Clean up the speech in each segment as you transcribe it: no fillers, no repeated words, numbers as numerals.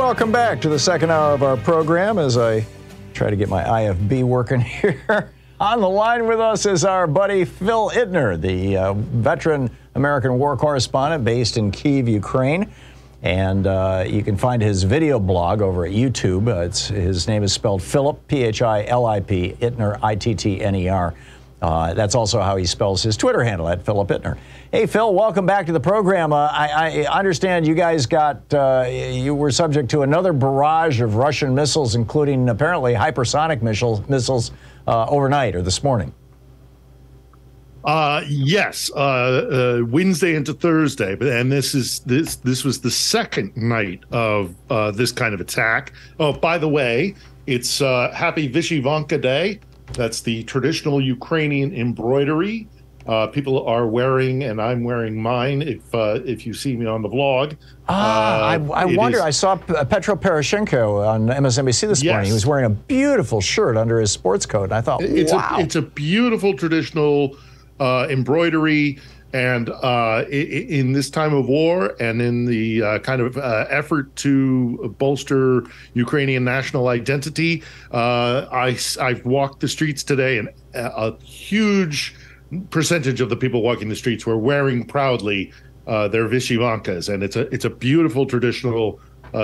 welcome back to the second hour of our program as I try to get my IFB working here. On the line with us is our buddy Phil Ittner, the veteran American war correspondent based in Kyiv, Ukraine. And you can find his video blog over at YouTube. His name is spelled Philip, P-H-I-L-I-P, Ittner, I-T-T-N-E-R. That's also how he spells his Twitter handle, at Philip Ittner. Hey, Phil, welcome back to the program. I understand you guys you were subject to another barrage of Russian missiles, including apparently hypersonic missiles overnight or this morning. Yes, Wednesday into Thursday, and this was the second night of this kind of attack. Oh, by the way, it's Happy Vyshyvanka Day. That's the traditional Ukrainian embroidery. People are wearing, and I'm wearing mine. If you see me on the vlog, I wonder. I saw Petro Poroshenko on MSNBC this morning. He was wearing a beautiful shirt under his sports coat, and I thought, wow, it's a beautiful traditional embroidery. And in this time of war and in the kind of effort to bolster Ukrainian national identity, I've walked the streets today, and a huge percentage of the people walking the streets were wearing proudly their Vyshyvankas, and it's a beautiful traditional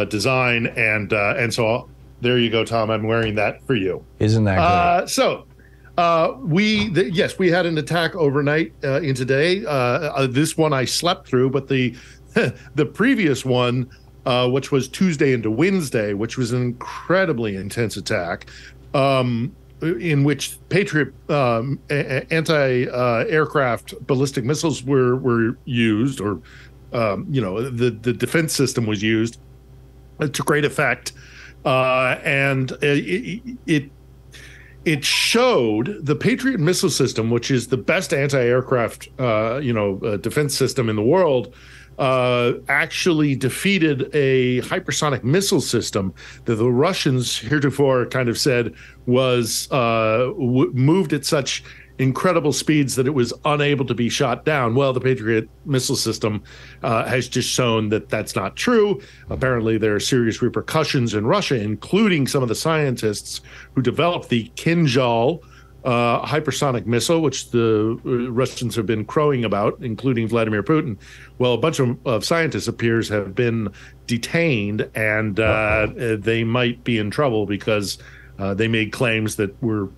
design. And so there you go, Tom. I'm wearing that for you. Isn't that great? Yes, we had an attack overnight in today. This one I slept through, but the previous one, which was Tuesday into Wednesday, which was an incredibly intense attack, in which Patriot anti-aircraft ballistic missiles were used, or the defense system was used to great effect, and it showed the Patriot missile system, which is the best anti-aircraft, defense system in the world, actually defeated a hypersonic missile system that the Russians heretofore kind of said was moved at such incredible speeds that it was unable to be shot down. Well, the Patriot missile system has just shown that that's not true. Apparently, there are serious repercussions in Russia, including some of the scientists who developed the Kinzhal hypersonic missile, which the Russians have been crowing about, including Vladimir Putin. Well, a bunch of scientists, appears, have been detained, and they might be in trouble because they made claims that were,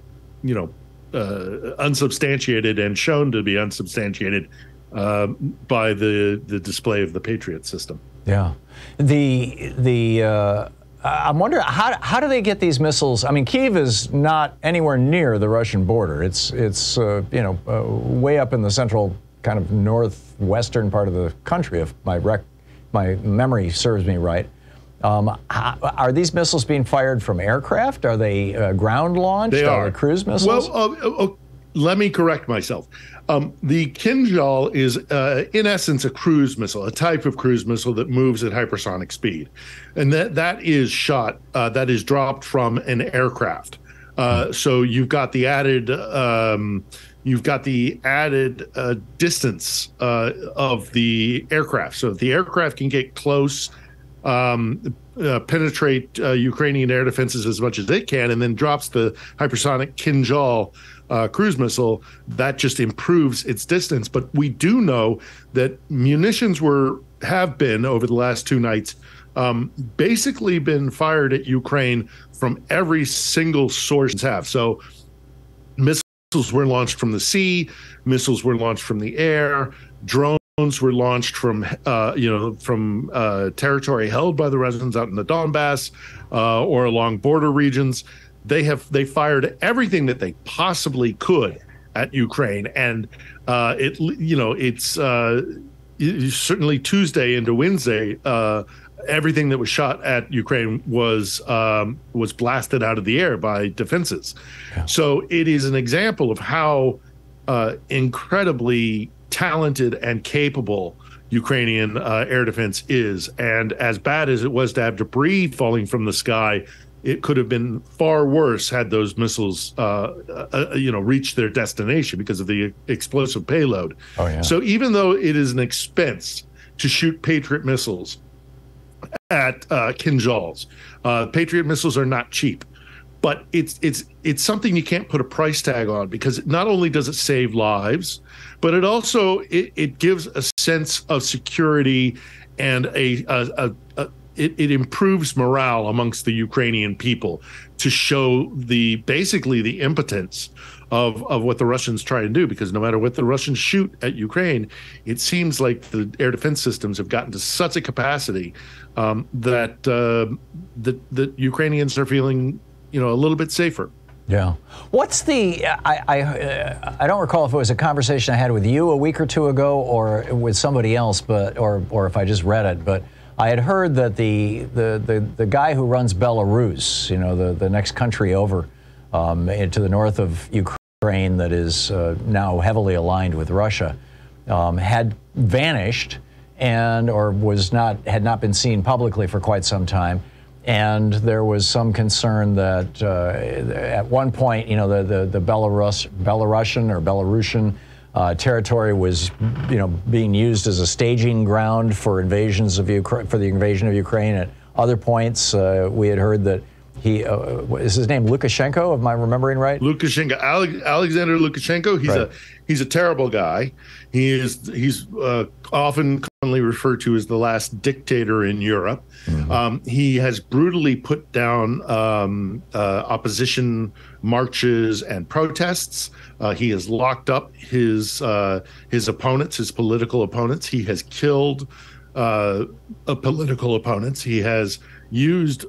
unsubstantiated and shown to be unsubstantiated by the display of the Patriot system. Yeah, I'm wondering how do they get these missiles? I mean, Kyiv is not anywhere near the Russian border. It's way up in the central, kind of northwestern part of the country, if my memory serves me right. Are these missiles being fired from aircraft? Are they ground launched? They are cruise missiles? Well, let me correct myself. The Kinzhal is, in essence, a cruise missile, a type of cruise missile that moves at hypersonic speed, and that is shot, that is dropped from an aircraft. So you've got the added distance of the aircraft. So if the aircraft can get close, penetrate Ukrainian air defenses as much as it can, and then drops the hypersonic Kinzhal cruise missile, that just improves its distance. But we do know that munitions have been, over the last two nights, basically been fired at Ukraine from every single source have. So missiles were launched from the sea, missiles were launched from the air, drones were launched from territory held by the Russians out in the Donbass or along border regions. They fired everything that they possibly could at Ukraine, and it's certainly Tuesday into Wednesday. Everything that was shot at Ukraine was blasted out of the air by defenses. Yeah. So it is an example of how incredibly talented and capable Ukrainian air defense is. And as bad as it was to have debris falling from the sky, it could have been far worse had those missiles, reached their destination because of the explosive payload. Oh, yeah. So even though it is an expense to shoot Patriot missiles, at Kinzhals. Patriot missiles are not cheap, but it's something you can't put a price tag on, because not only does it save lives, but it also it gives a sense of security, and it improves morale amongst the Ukrainian people to show basically the impotence of what the Russians try to do, because no matter what the Russians shoot at Ukraine, it seems like the air defense systems have gotten to such a capacity that the Ukrainians are feeling, a little bit safer. Yeah. What's I don't recall if it was a conversation I had with you a week or two ago or with somebody else, or if I just read it, but I had heard that the guy who runs Belarus, the next country over to the north of Ukraine that is now heavily aligned with Russia, had vanished or had not been seen publicly for quite some time. And there was some concern that at one point, the Belarusian or Belarusian territory was, being used as a staging ground for the invasion of Ukraine. At other points, we had heard that is his name Lukashenko? Am I remembering right? Lukashenko, Alexander Lukashenko. He's a terrible guy. He's often commonly referred to as the last dictator in Europe. Mm-hmm. He has brutally put down opposition marches and protests. He has locked up his opponents, his political opponents. He has killed political opponents. He has used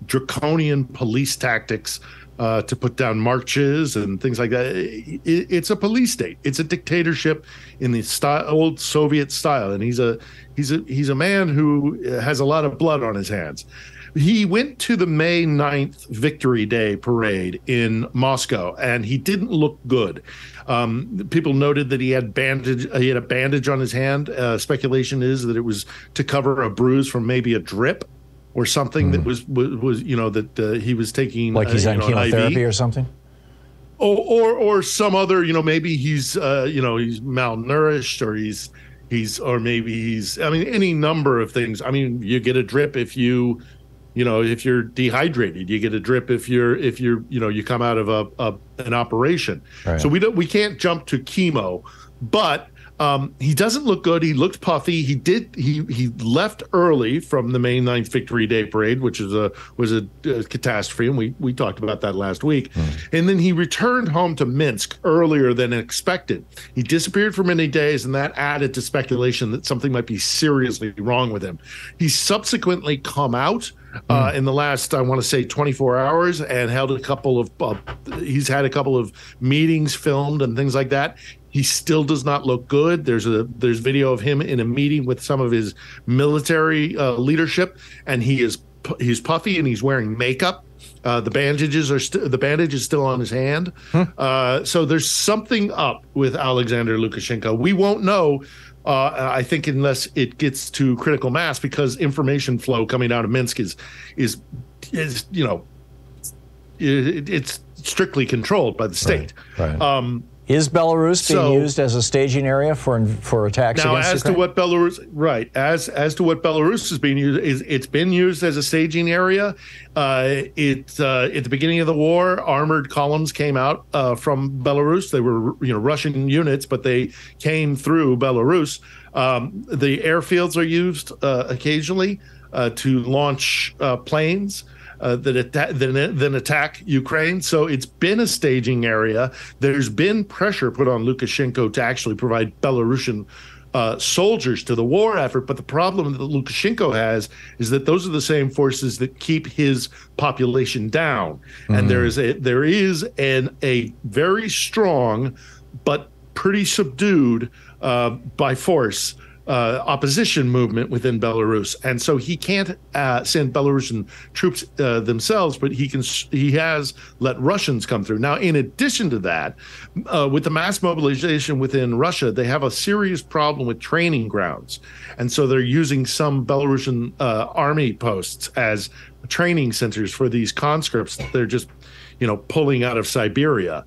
draconian police tactics to put down marches and things like that. It's a police state. It's a dictatorship in the old Soviet style, and he's a man who has a lot of blood on his hands. He went to the May 9th Victory Day parade in Moscow, and he didn't look good. People noted that he had a bandage on his hand. Speculation is that it was to cover a bruise from maybe a drip or something that was that he was taking, like he's on chemotherapy or something, or some other, maybe he's he's malnourished, or maybe he's any number of things. You get a drip if if you're dehydrated. You get a drip if you come out of an operation. Right. So we can't jump to chemo, but he doesn't look good. He looked puffy. He left early from the May 9th Victory Day parade, which was a catastrophe, and we talked about that last week. And then he returned home to Minsk earlier than expected. He disappeared for many days, and that added to speculation that something might be seriously wrong with him. He's subsequently come out in the last, I want to say, 24 hours, and held a couple of he's had a couple of meetings filmed and things like that. He still does not look good. There's video of him in a meeting with some of his military leadership, and he's puffy and he's wearing makeup. The bandage is still on his hand. So there's something up with Alexander Lukashenko. We won't know, I think, unless it gets to critical mass, because information flow coming out of Minsk is it's strictly controlled by the state. Right. Is Belarus being used as a staging area for attacks now, against Ukraine? As to what Belarus is being used, it's been used as a staging area. At the beginning of the war, armored columns came out from Belarus. They were Russian units, but they came through Belarus. The airfields are used occasionally to launch planes that attack Ukraine. So it's been a staging area. There's been pressure put on Lukashenko to actually provide Belarusian soldiers to the war effort. But the problem that Lukashenko has is that those are the same forces that keep his population down. And there is a very strong but pretty subdued by force opposition movement within Belarus, and so he can't send Belarusian troops themselves, but he has let Russians come through. Now, in addition to that, with the mass mobilization within Russia, they have a serious problem with training grounds, and so they're using some Belarusian army posts as training centers for these conscripts that they're just, pulling out of Siberia.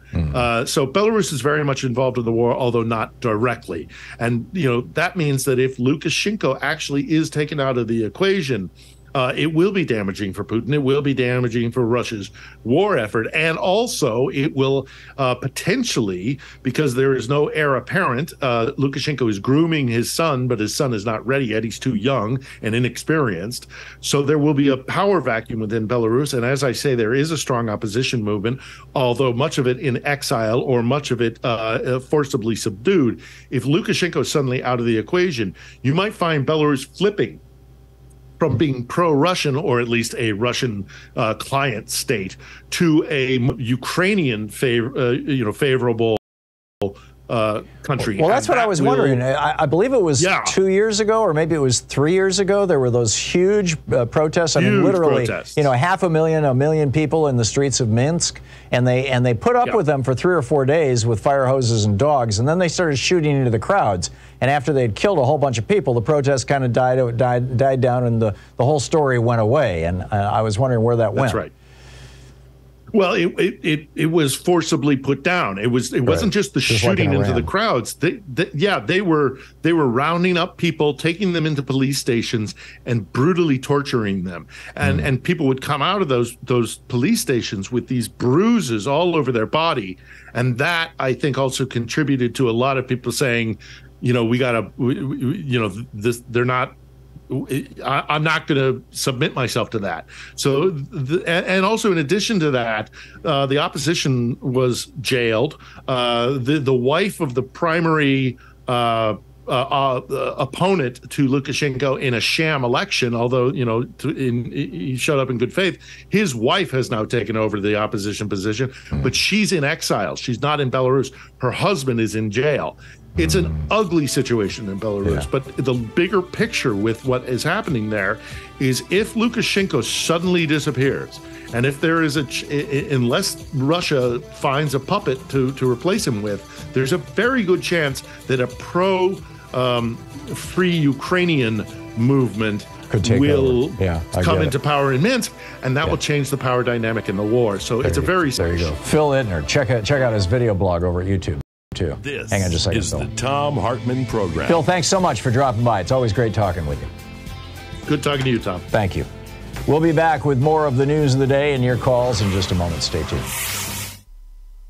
So Belarus is very much involved in the war, although not directly. And, that means that if Lukashenko actually is taken out of the equation, it will be damaging for Putin. It will be damaging for Russia's war effort. And also it will potentially, because there is no heir apparent, Lukashenko is grooming his son, but his son is not ready yet. He's too young and inexperienced. So there will be a power vacuum within Belarus. And as I say, there is a strong opposition movement, although much of it in exile or much of it forcibly subdued. If Lukashenko is suddenly out of the equation, you might find Belarus flipping from being pro-Russian, or at least a Russian client state, to a Ukrainian favorable country. Well, that's what I was wondering. I believe it was 2 years ago, or maybe it was 3 years ago. There were those huge protests. I mean, literally, protests. 500,000, 1 million people in the streets of Minsk, and they put up with them for 3 or 4 days with fire hoses and dogs, and then they started shooting into the crowds. And after they'd killed a whole bunch of people, the protests kind of died down, and the whole story went away. And I was wondering where that went. That's right. Well, it was forcibly put down. It wasn't just the shooting into the crowds. They were rounding up people, taking them into police stations, and brutally torturing them. And people would come out of those police stations with these bruises all over their body. And that, I think, also contributed to a lot of people saying, we gotta, they're not. I'm not going to submit myself to that. So, and also in addition to that, the opposition was jailed. The wife of the primary opponent to Lukashenko in a sham election, although he showed up in good faith, his wife has now taken over the opposition position, but she's in exile. She's not in Belarus. Her husband is in jail. It's an ugly situation in Belarus, but the bigger picture with what is happening there is if Lukashenko suddenly disappears, and if there is unless Russia finds a puppet to replace him with, there's a very good chance that a free Ukrainian movement will come into power in Minsk, and that will change the power dynamic in the war. So it's a very there you go. Phil Ittner, check out his video blog over at YouTube. Too. Hang on just a second, This is the Thom Hartmann Program. Phil, thanks so much for dropping by. It's always great talking with you. Good talking to you, Tom. Thank you. We'll be back with more of the news of the day and your calls in just a moment. Stay tuned.